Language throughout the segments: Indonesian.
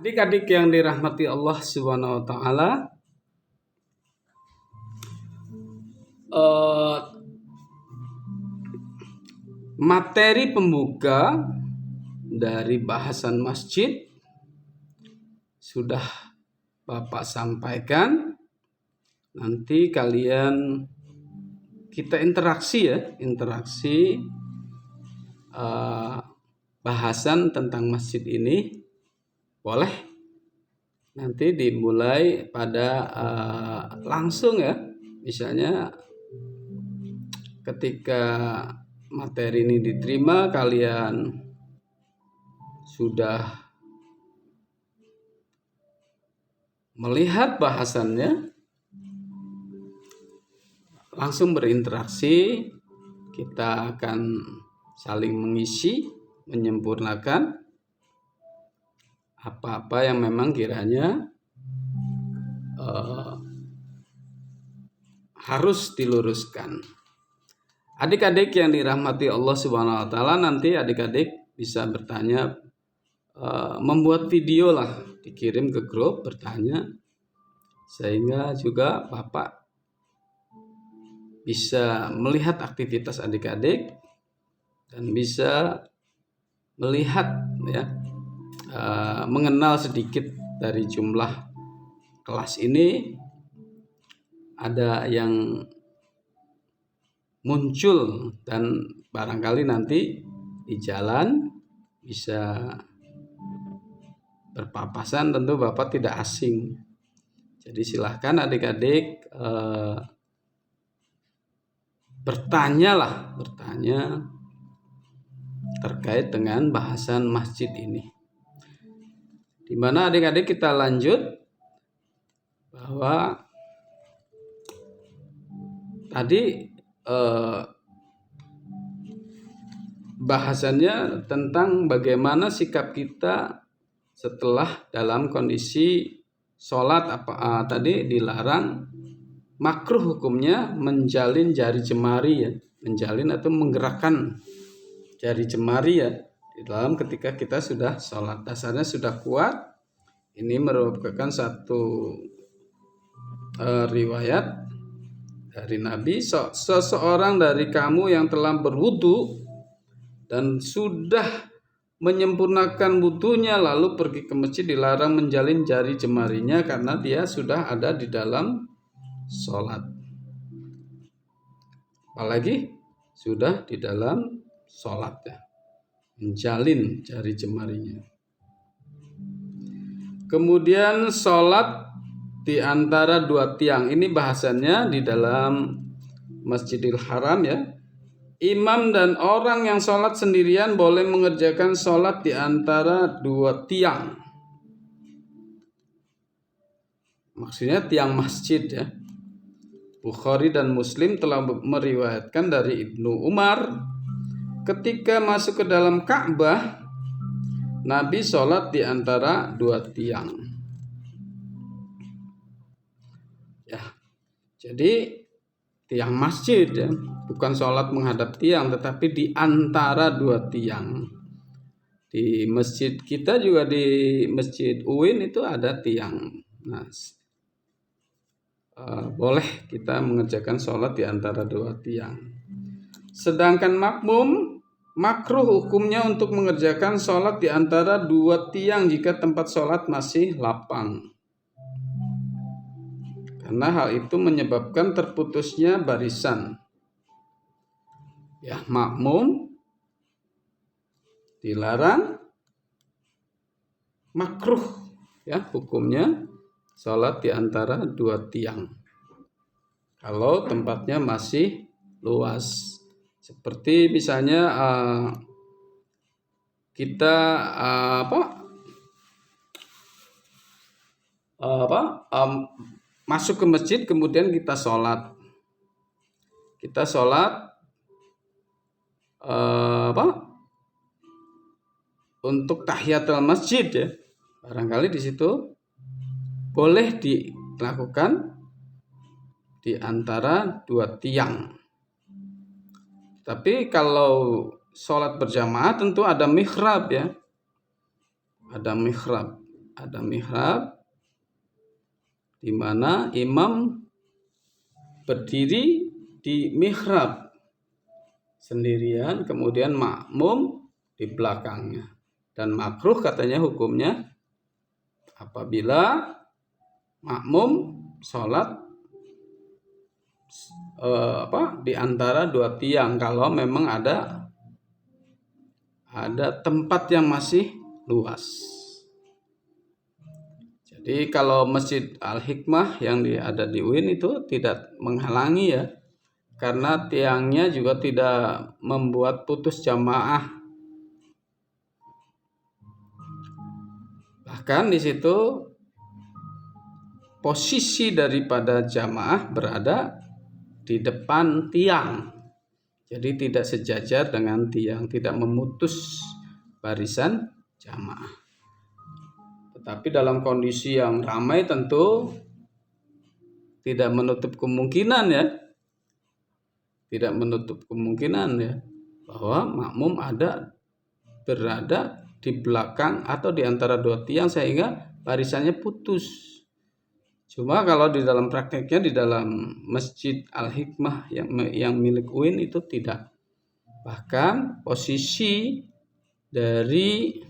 Adik-adik yang dirahmati Allah Subhanahu wa taala, eh, materi pembuka dari bahasan masjid sudah Bapak sampaikan. Nanti kalian kita interaksi bahasan tentang masjid ini. Boleh nanti dimulai pada langsung ya, misalnya ketika materi ini diterima, kalian sudah melihat bahasannya, langsung berinteraksi. Kita akan saling mengisi, menyempurnakan apa-apa yang memang kiranya harus diluruskan. Adik-adik yang dirahmati Allah Subhanahu wa taala, nanti adik-adik bisa bertanya, membuat video lah, dikirim ke grup bertanya, sehingga juga Bapak bisa melihat aktivitas adik-adik dan bisa melihat ya, mengenal sedikit dari jumlah kelas ini. Ada yang muncul dan barangkali nanti di jalan bisa berpapasan, tentu Bapak tidak asing. Jadi silahkan adik-adik bertanya terkait dengan bahasan masjid ini. Di mana adik-adik kita lanjut bahwa tadi bahasannya tentang bagaimana sikap kita setelah dalam kondisi sholat. Tadi dilarang, makruh hukumnya menjalin jari jemari ya, menjalin atau menggerakkan jari jemari ya di dalam ketika kita sudah sholat. Dasarnya sudah kuat. Ini merupakan satu riwayat dari Nabi. Seseorang dari kamu yang telah berwudu dan sudah menyempurnakan wudunya lalu pergi ke masjid, dilarang menjalin jari jemarinya karena dia sudah ada di dalam sholat. Apalagi sudah di dalam sholat ya, menjalin jari jemarinya. Kemudian sholat di antara dua tiang, ini bahasannya di dalam Masjidil Haram ya. Imam dan orang yang sholat sendirian boleh mengerjakan sholat di antara dua tiang. Maksudnya tiang masjid ya. Bukhari dan Muslim telah meriwayatkan dari Ibnu Umar, ketika masuk ke dalam Ka'bah, Nabi sholat di antara dua tiang. Ya, jadi tiang masjid ya, bukan sholat menghadap tiang, tetapi di antara dua tiang. Di masjid kita juga, di Masjid UIN itu ada tiang. Nah, boleh kita mengerjakan sholat di antara dua tiang. Sedangkan makmum, makruh hukumnya untuk mengerjakan sholat di antara dua tiang jika tempat sholat masih lapang. Karena hal itu menyebabkan terputusnya barisan. Ya, makmum dilarang, makruh ya hukumnya sholat di antara dua tiang kalau tempatnya masih luas. Seperti misalnya kita masuk ke masjid, kemudian kita sholat. Kita sholat untuk tahiyatul masjid ya. Barangkali di situ boleh dilakukan di antara dua tiang. Tapi kalau sholat berjamaah tentu ada mihrab ya. Ada mihrab. ada mihrab di mana imam berdiri di mihrab sendirian, kemudian makmum di belakangnya. Dan makruh katanya hukumnya apabila makmum sholat di antara dua tiang, kalau memang ada tempat yang masih luas. Jadi kalau Masjid Al-Hikmah yang ada di UIN itu tidak menghalangi ya, karena tiangnya juga tidak membuat putus jamaah. Bahkan di situ posisi daripada jamaah berada di depan tiang. Jadi tidak sejajar dengan tiang, tidak memutus barisan jamaah. Tetapi dalam kondisi yang ramai tentu tidak menutup kemungkinan ya. Tidak menutup kemungkinan ya bahwa makmum berada di belakang atau di antara dua tiang sehingga barisannya putus. Cuma kalau di dalam prakteknya di dalam Masjid Al-Hikmah yang milik UIN itu tidak. Bahkan posisi dari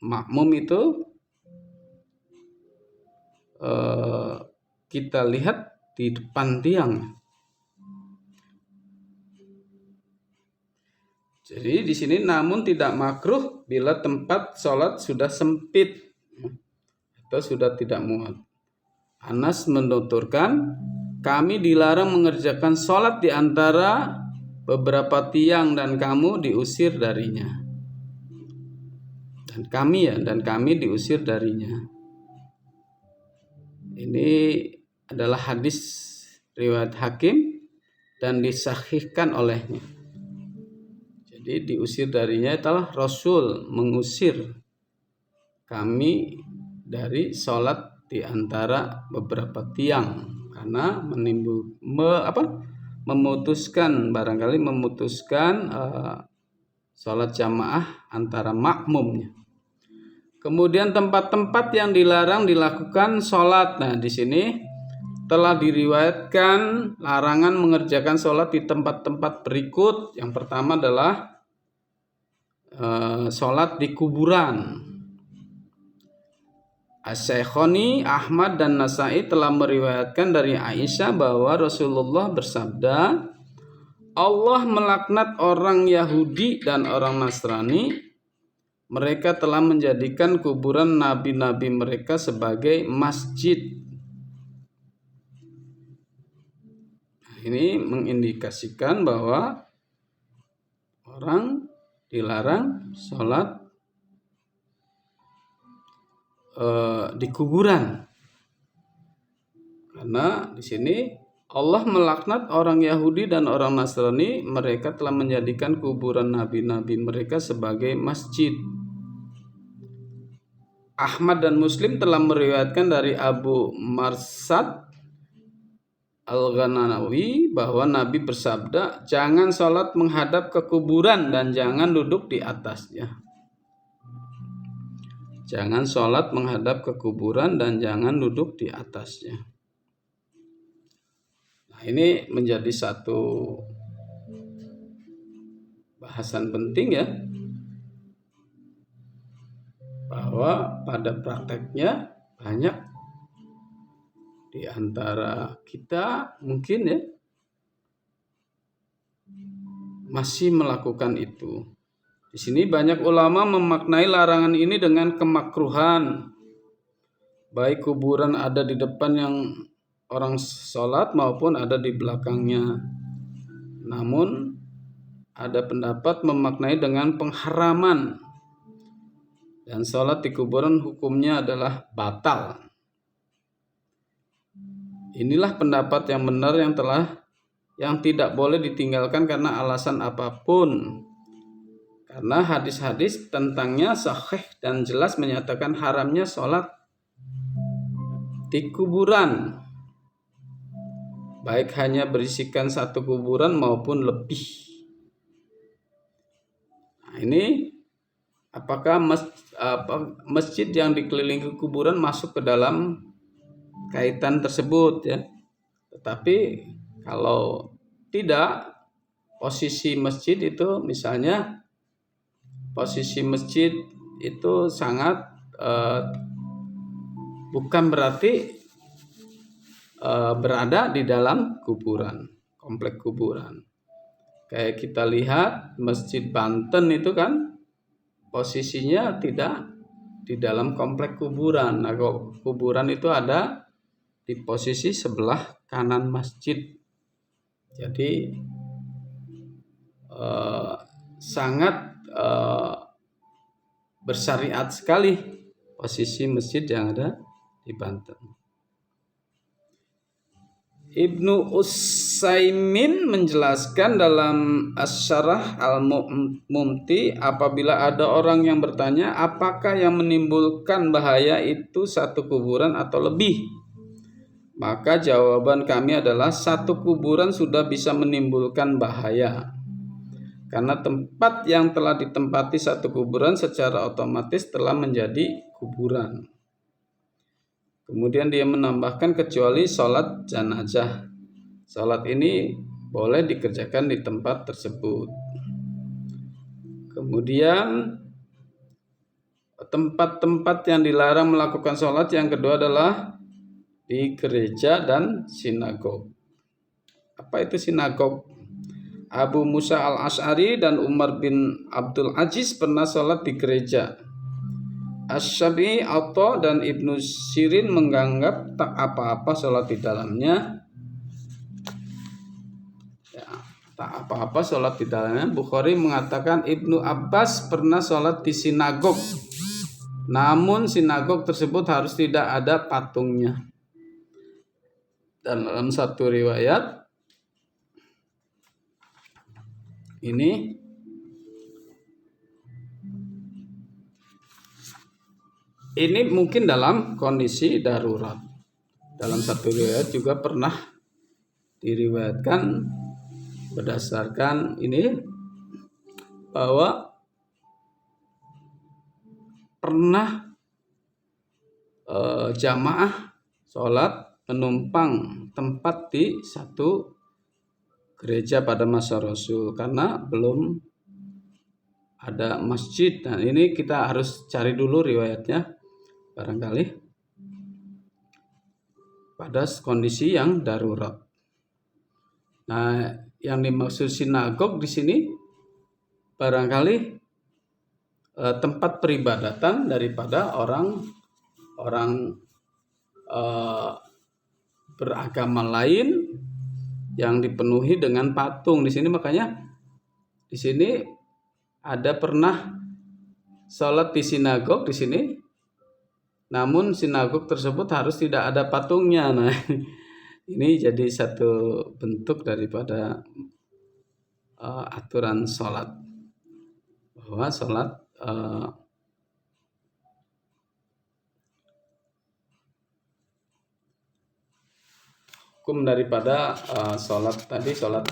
makmum itu kita lihat di depan tiang. Jadi di sini namun tidak makruh bila tempat sholat sudah sempit atau sudah tidak muat. Anas menuturkan, kami dilarang mengerjakan sholat di antara beberapa tiang dan kamu diusir darinya. Dan kami diusir darinya. Ini adalah hadis riwayat Hakim dan disahihkan olehnya. Jadi diusir darinya adalah Rasul mengusir kami dari sholat di antara beberapa tiang karena memutuskan sholat jamaah antara makmumnya. Kemudian tempat-tempat yang dilarang dilakukan sholat. Nah, di sini telah diriwayatkan larangan mengerjakan sholat di tempat-tempat berikut. Yang pertama adalah sholat di kuburan. Asy-Syekhoni, Ahmad dan Nasai telah meriwayatkan dari Aisyah bahwa Rasulullah bersabda, Allah melaknat orang Yahudi dan orang Nasrani. Mereka telah menjadikan kuburan nabi-nabi mereka sebagai masjid. Ini mengindikasikan bahwa orang dilarang sholat di kuburan. Karena di sini Allah melaknat orang Yahudi dan orang Nasrani, mereka telah menjadikan kuburan nabi-nabi mereka sebagai masjid. Ahmad dan Muslim telah meriwayatkan dari Abu Marsad Al-Ghanawi bahwa Nabi bersabda, jangan sholat menghadap ke kuburan dan jangan duduk di atasnya. Jangan sholat menghadap ke kuburan dan jangan duduk di atasnya. Nah, ini menjadi satu bahasan penting ya, bahwa pada prakteknya banyak di antara kita mungkin ya masih melakukan itu. Di sini banyak ulama memaknai larangan ini dengan kemakruhan. Baik kuburan ada di depan yang orang sholat maupun ada di belakangnya. Namun ada pendapat memaknai dengan pengharaman. Dan sholat di kuburan hukumnya adalah batal. Inilah pendapat yang benar yang tidak boleh ditinggalkan karena alasan apapun. Karena hadis-hadis tentangnya sahih dan jelas menyatakan haramnya sholat di kuburan. Baik hanya berisikan satu kuburan maupun lebih. Nah, ini apakah masjid yang dikelilingi kuburan masuk ke dalam kaitan tersebut ya. Tetapi kalau tidak, posisi masjid itu misalnya posisi masjid itu sangat bukan berarti berada di dalam kuburan, komplek kuburan. Kayak kita lihat Masjid Banten itu kan posisinya tidak di dalam komplek kuburan. Nah, kuburan itu ada di posisi sebelah kanan masjid. Jadi sangat bersyariat sekali posisi masjid yang ada di Banten. Ibnu Utsaimin menjelaskan dalam Asy-Syarah Al-Mumti, apabila ada orang yang bertanya apakah yang menimbulkan bahaya itu satu kuburan atau lebih, maka jawaban kami adalah satu kuburan sudah bisa menimbulkan bahaya. Karena tempat yang telah ditempati satu kuburan secara otomatis telah menjadi kuburan. Kemudian dia menambahkan kecuali sholat jenazah. Sholat ini boleh dikerjakan di tempat tersebut. Kemudian tempat-tempat yang dilarang melakukan sholat yang kedua adalah di gereja dan sinagog. Apa itu sinagog? Abu Musa al-Asy'ari dan Umar bin Abdul Aziz pernah sholat di gereja. Asy-Syafi'i, Atha dan Ibnu Sirin menganggap tak apa-apa sholat di dalamnya. Ya, tak apa-apa sholat di dalamnya. Bukhari mengatakan Ibnu Abbas pernah sholat di sinagog. Namun sinagog tersebut harus tidak ada patungnya. Dan dalam satu riwayat ini mungkin dalam kondisi darurat. Dalam satu riwayat juga pernah diriwayatkan berdasarkan ini bahwa pernah jamaah sholat menumpang tempat di satu gereja pada masa Rasul karena belum ada masjid. Nah, ini kita harus cari dulu riwayatnya, barangkali pada kondisi yang darurat. Nah, yang dimaksud sinagog di sini barangkali tempat peribadatan daripada orang beragama lain yang dipenuhi dengan patung. Di sini makanya di sini ada pernah sholat di sinagog di sini. Namun sinagog tersebut harus tidak ada patungnya. Nah, ini jadi satu bentuk daripada aturan sholat, bahwa sholat hukum daripada sholat tadi, sholat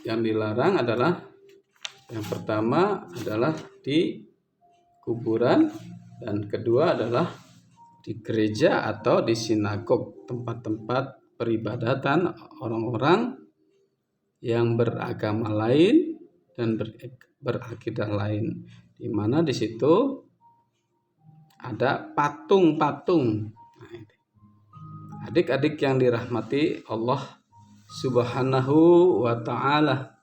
yang dilarang adalah yang pertama adalah di kuburan dan kedua adalah di gereja atau di sinagog, tempat-tempat peribadatan orang-orang yang beragama lain dan berakidah lain, di mana di situ ada patung-patung. Adik-adik yang dirahmati Allah Subhanahu wa ta'ala,